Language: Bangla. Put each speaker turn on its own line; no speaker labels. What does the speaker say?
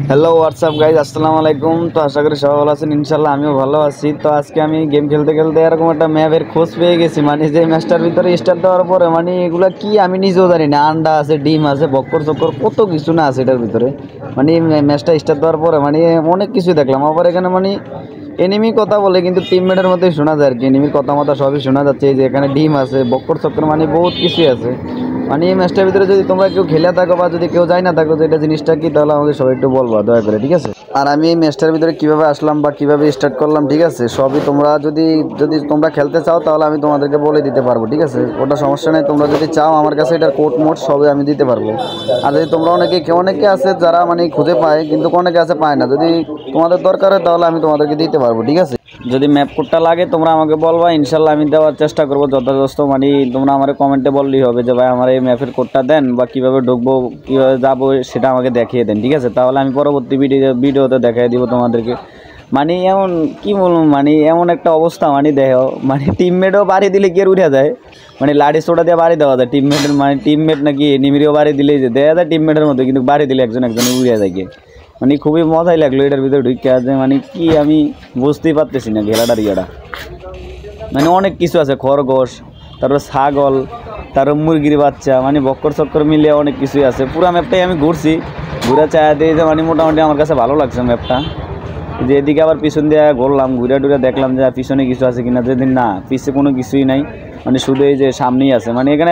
হ্যালো হোয়াটসঅ্যাপ গাইজ, আসসালামু আলাইকুম। তো আশা করি সবাই ভালো আছেন, ইনশাল্লাহ আমিও ভালো আছি। তো আজকে আমি গেম খেলতে খেলতে এরকম একটা ম্যাপের খোঁজ পেয়ে গেছি, মানে যে ম্যাচটার ভিতরে স্টার্ট দেওয়ার পরে মানে এগুলো কি আমি নিজেও জানি না। আন্ডা আছে, ডিম আছে, বক্কর চক্কর কত কিছু না আছে এটার ভিতরে। মানে ম্যাচটা স্টার্ট দেওয়ার পরে মানে অনেক কিছু দেখলাম। আবার এখানে মানে এনিমি কথা বলে কিন্তু টিমমেটের মধ্যেই শোনা যায় আর কি। এনিমির কথা মতো সবই শোনা যাচ্ছে, এই যে এখানে ডিম আছে, বক্কর চক্কর, মানে বহুত কিছুই আছে। মানে এই ম্যাচটার ভিতরে যদি তোমরা কেউ খেলে থাকো বা যদি কেউ যায় না থাকো যে এটা জিনিসটা কি, তাহলে আমাকে সবাই একটু বলবা দয়া করে, ঠিক আছে? আর আমি এই ম্যাচটার ভিতরে কীভাবে আসলাম বা কীভাবে স্টার্ট করলাম, ঠিক আছে, সবই তোমরা যদি যদি তোমরা খেলতে চাও তাহলে আমি তোমাদেরকে বলে দিতে পারবো, ঠিক আছে? ওটা সমস্যা নেই। তোমরা যদি চাও আমার কাছে এটার কোড মোড সবই আমি দিতে পারবো। আর যদি তোমরা অনেকে আছে যারা মানে খুঁজে পায়, কিন্তু অনেকে আছে পায় না, যদি তোমাদের দরকার হয় তাহলে আমি তোমাদেরকে দিতে পারবো, ঠিক আছে? যদি ম্যাপ কোডটা লাগে তোমরা আমাকে বলবা, ইনশাল্লাহ আমি দেওয়ার চেষ্টা করবো যথাযথ। মানে তোমরা আমার কমেন্টে বললেই হবে যে ভাই আমার এই ম্যাপের কোডটা দেন, বা কীভাবে ঢুকবো, কীভাবে যাবো সেটা আমাকে দেখিয়ে দেন, ঠিক আছে? তাহলে আমি পরবর্তী ভিডিওতে দেখিয়ে দিব তোমাদেরকে। মানে এমন কি বলবো, মানে এমন একটা অবস্থা, মানে দেখো মানে টিমমেটও বাড়ি দিলে কি আর উঠে যায়, মানে লাড়ি সোটা দিয়ে বাড়ি দেওয়া যায় টিমমেটের, মানে টিমমেট নাকি নিমিরিও বাড়ি দিলেই যে দেওয়া যায় টিমমেটের মধ্যে, কিন্তু বাড়ি দিলে একজন উড়ে যায় গিয়ে। মানে খুবই মজাই লাগলো এটার ভিতরে ঢুকে আছে। মানে কি আমি বুঝতেই পারতেছি না ঘেরাটার ইয়েটা। মানে অনেক কিছু আছে, খরগোশ, তারপর ছাগল, তারপর মুরগির বাচ্চা, মানে বক্কর চক্কর মিলিয়ে অনেক কিছুই আছে। পুরো ম্যাপটাই আমি ঘুরছি, ঘুরে চায়া দিয়ে যে মানে মোটামুটি আমার কাছে ভালো লাগছে ম্যাপটা। যে এদিকে আবার পিছন দিয়ে ঘুরলাম, ঘুরে টুরে দেখলাম যে পিছনে কিছু আছে কিনা, যেদিন না পিছে কোনো কিছুই নাই, মানে শুধু এই যে সামনেই আছে। মানে এখানে